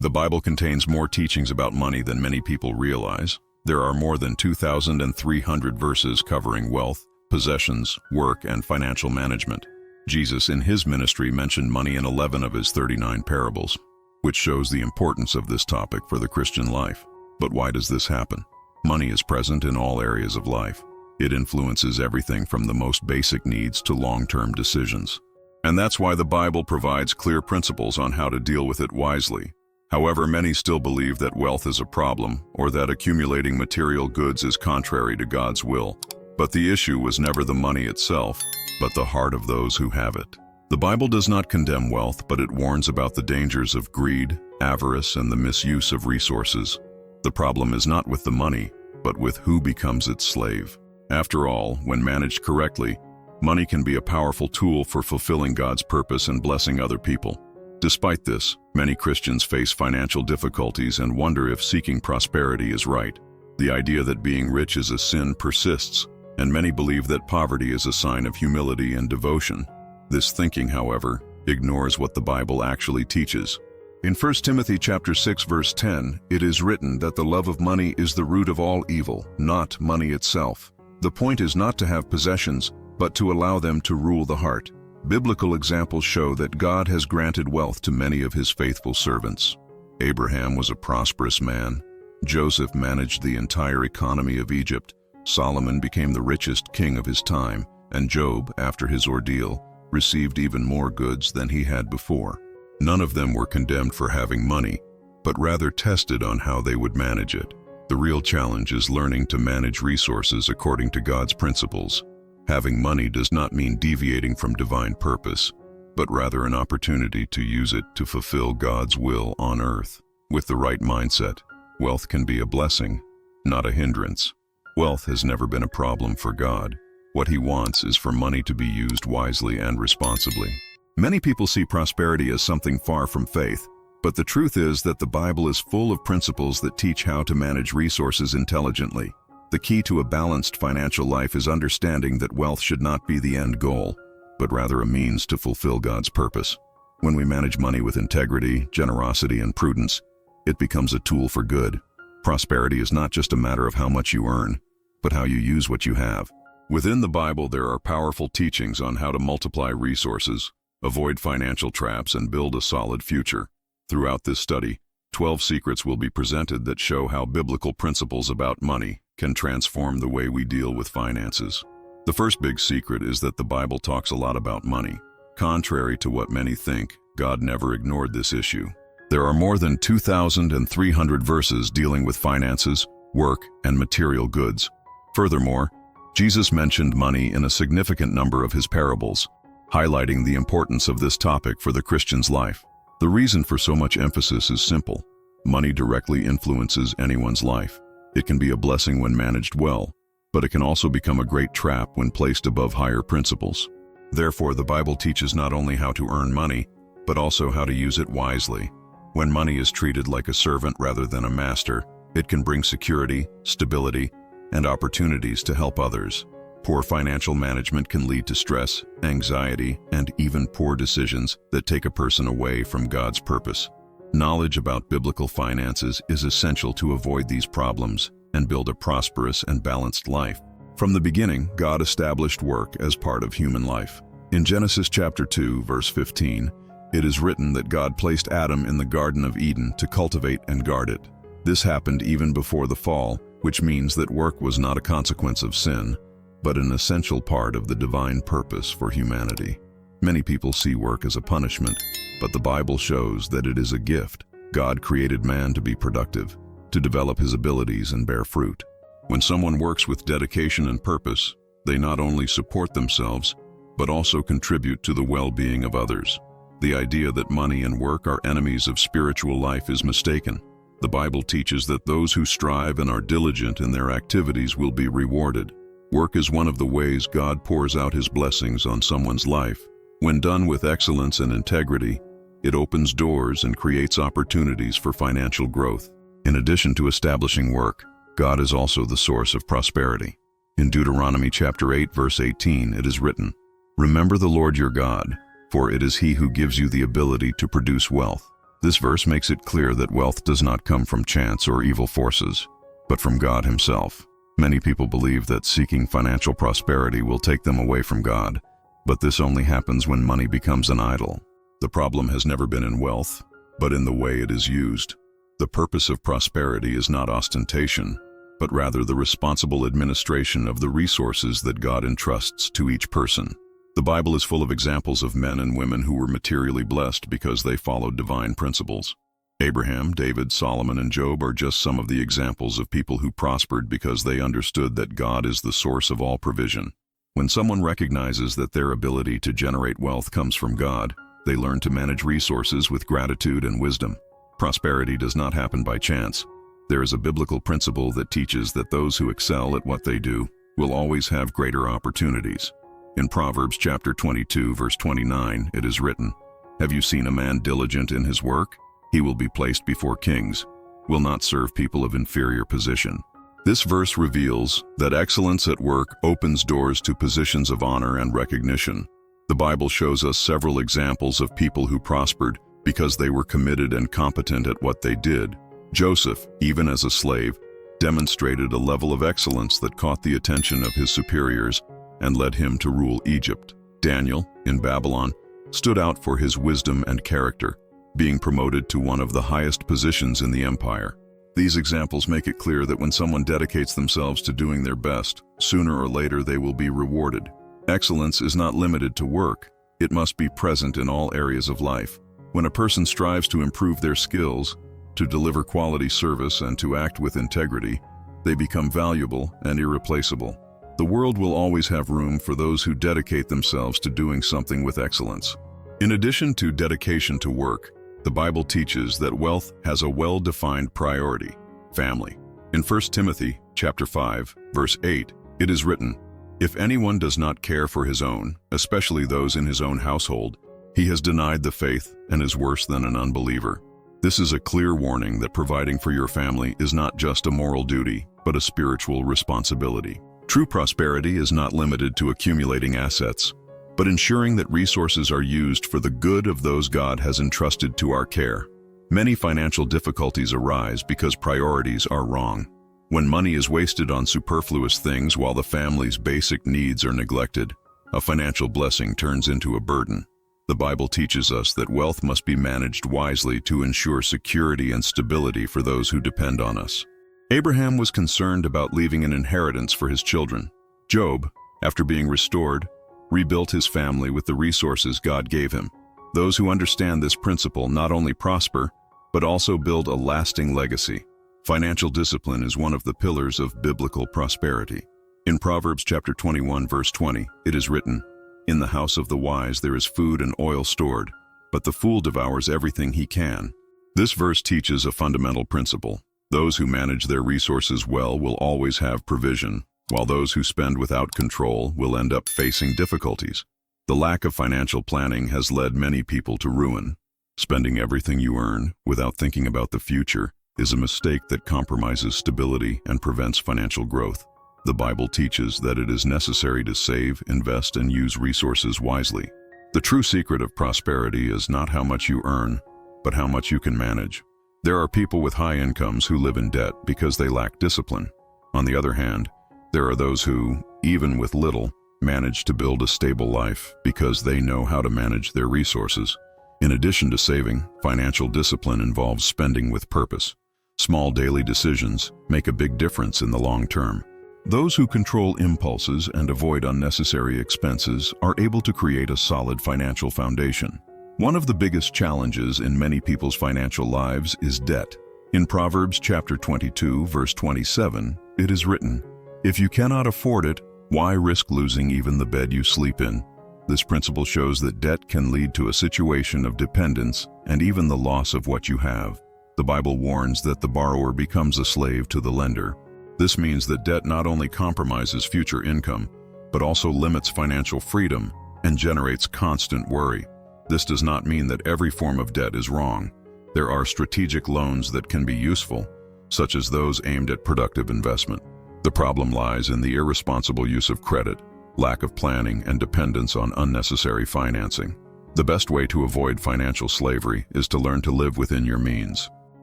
The Bible contains more teachings about money than many people realize. There are more than 2,300 verses covering wealth, possessions, work, and financial management. Jesus in his ministry mentioned money in 11 of his 39 parables, which shows the importance of this topic for the Christian life. But why does this happen? Money is present in all areas of life. It influences everything from the most basic needs to long-term decisions. And that's why the Bible provides clear principles on how to deal with it wisely. However, many still believe that wealth is a problem or that accumulating material goods is contrary to God's will. But the issue was never the money itself, but the heart of those who have it. The Bible does not condemn wealth, but it warns about the dangers of greed, avarice, and the misuse of resources. The problem is not with the money, but with who becomes its slave. After all, when managed correctly, money can be a powerful tool for fulfilling God's purpose and blessing other people. Despite this, many Christians face financial difficulties and wonder if seeking prosperity is right. The idea that being rich is a sin persists, and many believe that poverty is a sign of humility and devotion. This thinking, however, ignores what the Bible actually teaches. In 1 Timothy chapter 6 verse 10, it is written that the love of money is the root of all evil, not money itself. The point is not to have possessions, but to allow them to rule the heart. Biblical examples show that God has granted wealth to many of his faithful servants. Abraham was a prosperous man. Joseph managed the entire economy of Egypt. Solomon became the richest king of his time, and Job, after his ordeal, received even more goods than he had before. None of them were condemned for having money, but rather tested on how they would manage it. The real challenge is learning to manage resources according to God's principles. Having money does not mean deviating from divine purpose, but rather an opportunity to use it to fulfill God's will on earth. With the right mindset, wealth can be a blessing, not a hindrance. Wealth has never been a problem for God. What he wants is for money to be used wisely and responsibly. Many people see prosperity as something far from faith, but the truth is that the Bible is full of principles that teach how to manage resources intelligently. The key to a balanced financial life is understanding that wealth should not be the end goal, but rather a means to fulfill God's purpose. When we manage money with integrity, generosity, and prudence, it becomes a tool for good. Prosperity is not just a matter of how much you earn, but how you use what you have. Within the Bible, there are powerful teachings on how to multiply resources, avoid financial traps, and build a solid future. Throughout this study, 12 secrets will be presented that show how biblical principles about money can transform the way we deal with finances. The first big secret is that the Bible talks a lot about money. Contrary to what many think, God never ignored this issue. There are more than 2,300 verses dealing with finances, work, and material goods. Furthermore, Jesus mentioned money in a significant number of his parables, highlighting the importance of this topic for the Christian's life. The reason for so much emphasis is simple. Money directly influences anyone's life. It can be a blessing when managed well, but it can also become a great trap when placed above higher principles. Therefore, the Bible teaches not only how to earn money, but also how to use it wisely. When money is treated like a servant rather than a master, it can bring security, stability, and opportunities to help others. Poor financial management can lead to stress, anxiety, and even poor decisions that take a person away from God's purpose. Knowledge about biblical finances is essential to avoid these problems and build a prosperous and balanced life. From the beginning, God established work as part of human life. In Genesis chapter 2, verse 15, it is written that God placed Adam in the Garden of Eden to cultivate and guard it. This happened even before the fall, which means that work was not a consequence of sin, but an essential part of the divine purpose for humanity. Many people see work as a punishment, but the Bible shows that it is a gift. God created man to be productive, to develop his abilities and bear fruit. When someone works with dedication and purpose, they not only support themselves, but also contribute to the well-being of others. The idea that money and work are enemies of spiritual life is mistaken. The Bible teaches that those who strive and are diligent in their activities will be rewarded. Work is one of the ways God pours out his blessings on someone's life. When done with excellence and integrity, it opens doors and creates opportunities for financial growth. In addition to establishing work, God is also the source of prosperity. In Deuteronomy chapter 8, verse 18, it is written, "Remember the Lord your God, for it is he who gives you the ability to produce wealth, This verse makes it clear that wealth does not come from chance or evil forces, but from God Himself. Many people believe that seeking financial prosperity will take them away from God, but this only happens when money becomes an idol. The problem has never been in wealth, but in the way it is used. The purpose of prosperity is not ostentation, but rather the responsible administration of the resources that God entrusts to each person. The Bible is full of examples of men and women who were materially blessed because they followed divine principles. Abraham, David, Solomon, and Job are just some of the examples of people who prospered because they understood that God is the source of all provision. When someone recognizes that their ability to generate wealth comes from God, they learn to manage resources with gratitude and wisdom. Prosperity does not happen by chance. There is a biblical principle that teaches that those who excel at what they do will always have greater opportunities. In Proverbs chapter 22, verse 29, it is written, "Have you seen a man diligent in his work? He will be placed before kings, will not serve people of inferior position." This verse reveals that excellence at work opens doors to positions of honor and recognition. The Bible shows us several examples of people who prospered because they were committed and competent at what they did. Joseph, even as a slave, demonstrated a level of excellence that caught the attention of his superiors and led him to rule Egypt. Daniel, in Babylon, stood out for his wisdom and character, being promoted to one of the highest positions in the empire. These examples make it clear that when someone dedicates themselves to doing their best, sooner or later they will be rewarded. Excellence is not limited to work. It must be present in all areas of life. When a person strives to improve their skills, to deliver quality service, and to act with integrity, they become valuable and irreplaceable. The world will always have room for those who dedicate themselves to doing something with excellence. In addition to dedication to work, the Bible teaches that wealth has a well-defined priority: family. In 1 Timothy chapter 5, verse 8, it is written, "If anyone does not care for his own, especially those in his own household, he has denied the faith and is worse than an unbeliever." This is a clear warning that providing for your family is not just a moral duty, but a spiritual responsibility. True prosperity is not limited to accumulating assets, but ensuring that resources are used for the good of those God has entrusted to our care. Many financial difficulties arise because priorities are wrong. When money is wasted on superfluous things while the family's basic needs are neglected, a financial blessing turns into a burden. The Bible teaches us that wealth must be managed wisely to ensure security and stability for those who depend on us. Abraham was concerned about leaving an inheritance for his children. Job, after being restored, rebuilt his family with the resources God gave him. Those who understand this principle not only prosper, but also build a lasting legacy. Financial discipline is one of the pillars of biblical prosperity. In Proverbs chapter 21, verse 20, it is written, "In the house of the wise there is food and oil stored, but the fool devours everything he can." This verse teaches a fundamental principle. Those who manage their resources well will always have provision, while those who spend without control will end up facing difficulties. The lack of financial planning has led many people to ruin. Spending everything you earn without thinking about the future is a mistake that compromises stability and prevents financial growth. The Bible teaches that it is necessary to save, invest, and use resources wisely. The true secret of prosperity is not how much you earn, but how much you can manage. There are people with high incomes who live in debt because they lack discipline. On the other hand, there are those who, even with little, manage to build a stable life because they know how to manage their resources. In addition to saving, financial discipline involves spending with purpose. Small daily decisions make a big difference in the long term. Those who control impulses and avoid unnecessary expenses are able to create a solid financial foundation. One of the biggest challenges in many people's financial lives is debt. In Proverbs chapter 22, verse 27, it is written, "If you cannot afford it, why risk losing even the bed you sleep in?" This principle shows that debt can lead to a situation of dependence and even the loss of what you have. The Bible warns that the borrower becomes a slave to the lender. This means that debt not only compromises future income, but also limits financial freedom and generates constant worry. This does not mean that every form of debt is wrong. There are strategic loans that can be useful, such as those aimed at productive investment. The problem lies in the irresponsible use of credit, lack of planning, and dependence on unnecessary financing. The best way to avoid financial slavery is to learn to live within your means.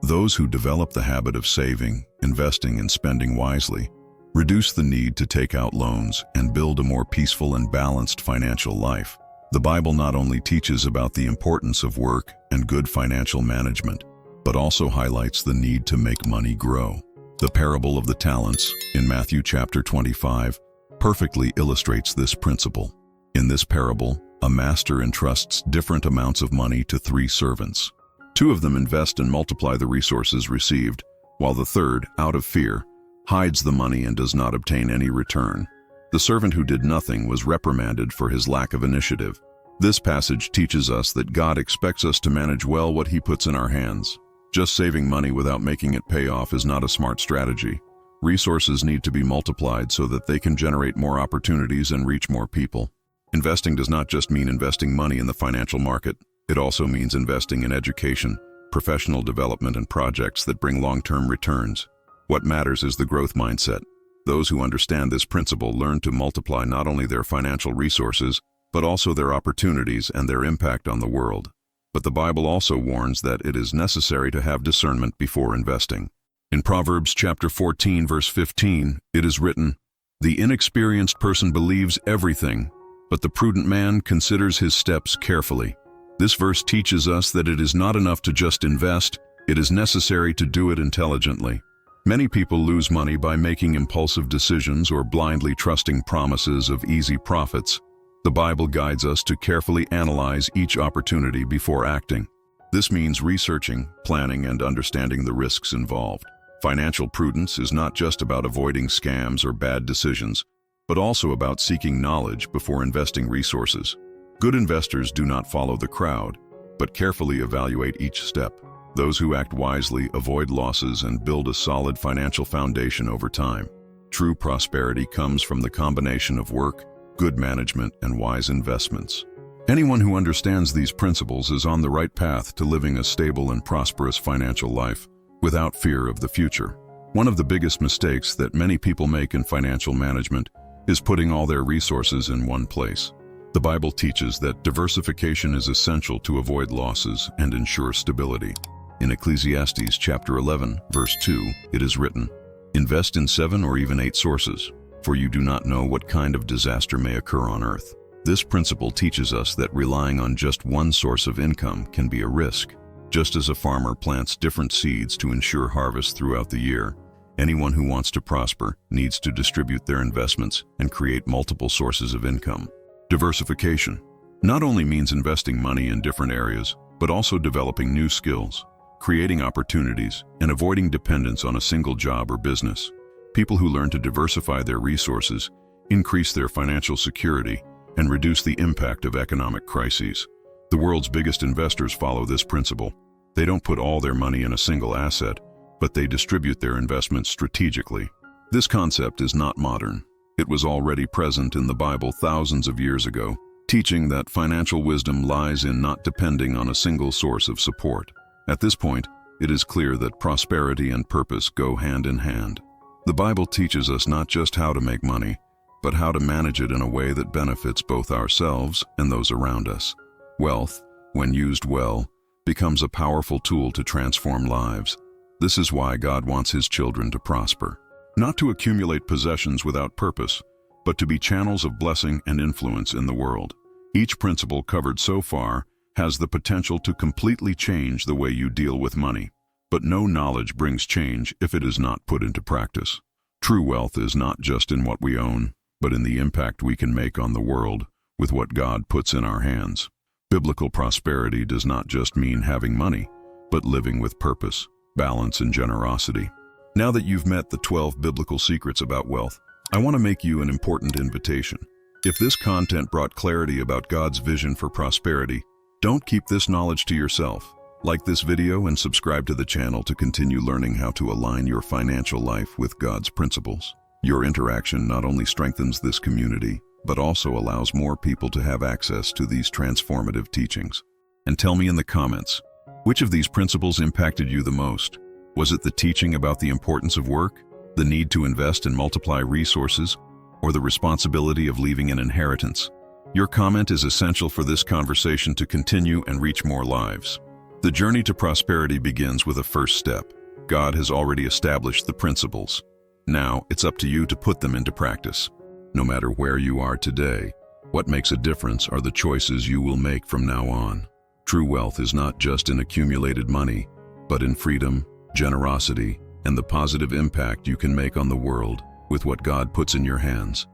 Those who develop the habit of saving, investing, and spending wisely reduce the need to take out loans and build a more peaceful and balanced financial life. The Bible not only teaches about the importance of work and good financial management, but also highlights the need to make money grow. The parable of the talents in Matthew chapter 25 perfectly illustrates this principle. In this parable, a master entrusts different amounts of money to 3 servants. 2 of them invest and multiply the resources received, while the third, out of fear, hides the money and does not obtain any return. The servant who did nothing was reprimanded for his lack of initiative. This passage teaches us that God expects us to manage well what He puts in our hands. Just saving money without making it pay off is not a smart strategy. Resources need to be multiplied so that they can generate more opportunities and reach more people. Investing does not just mean investing money in the financial market. It also means investing in education, professional development, and projects that bring long-term returns. What matters is the growth mindset. Those who understand this principle learn to multiply not only their financial resources, but also their opportunities and their impact on the world. But the Bible also warns that it is necessary to have discernment before investing. In Proverbs chapter 14, verse 15, it is written, "The inexperienced person believes everything, but the prudent man considers his steps carefully." This verse teaches us that it is not enough to just invest, it is necessary to do it intelligently. Many people lose money by making impulsive decisions or blindly trusting promises of easy profits. The Bible guides us to carefully analyze each opportunity before acting. This means researching, planning, and understanding the risks involved. Financial prudence is not just about avoiding scams or bad decisions, but also about seeking knowledge before investing resources. Good investors do not follow the crowd, but carefully evaluate each step. Those who act wisely avoid losses and build a solid financial foundation over time. True prosperity comes from the combination of work, good management, and wise investments. Anyone who understands these principles is on the right path to living a stable and prosperous financial life without fear of the future. One of the biggest mistakes that many people make in financial management is putting all their resources in one place. The Bible teaches that diversification is essential to avoid losses and ensure stability. In Ecclesiastes chapter 11, verse 2, it is written, "Invest in 7 or even 8 sources, for you do not know what kind of disaster may occur on earth." This principle teaches us that relying on just one source of income can be a risk. Just as a farmer plants different seeds to ensure harvest throughout the year, anyone who wants to prosper needs to distribute their investments and create multiple sources of income. Diversification not only means investing money in different areas, but also developing new skills, creating opportunities, and avoiding dependence on a single job or business. People who learn to diversify their resources increase their financial security and reduce the impact of economic crises. The world's biggest investors follow this principle. They don't put all their money in a single asset, but they distribute their investments strategically. This concept is not modern. It was already present in the Bible thousands of years ago, teaching that financial wisdom lies in not depending on a single source of support. At this point, it is clear that prosperity and purpose go hand in hand. The Bible teaches us not just how to make money, but how to manage it in a way that benefits both ourselves and those around us. Wealth, when used well, becomes a powerful tool to transform lives. This is why God wants His children to prosper. Not to accumulate possessions without purpose, but to be channels of blessing and influence in the world. Each principle covered so far has the potential to completely change the way you deal with money. But no knowledge brings change if it is not put into practice. True wealth is not just in what we own, but in the impact we can make on the world with what God puts in our hands. Biblical prosperity does not just mean having money, but living with purpose, balance, and generosity. Now that you've met the 12 biblical secrets about wealth, I want to make you an important invitation. If this content brought clarity about God's vision for prosperity, don't keep this knowledge to yourself. Like this video and subscribe to the channel to continue learning how to align your financial life with God's principles. Your interaction not only strengthens this community, but also allows more people to have access to these transformative teachings. And tell me in the comments, which of these principles impacted you the most? Was it the teaching about the importance of work, the need to invest and multiply resources, or the responsibility of leaving an inheritance? Your comment is essential for this conversation to continue and reach more lives. The journey to prosperity begins with a first step. God has already established the principles. Now, it's up to you to put them into practice. No matter where you are today, what makes a difference are the choices you will make from now on. True wealth is not just in accumulated money, but in freedom, generosity, and the positive impact you can make on the world with what God puts in your hands.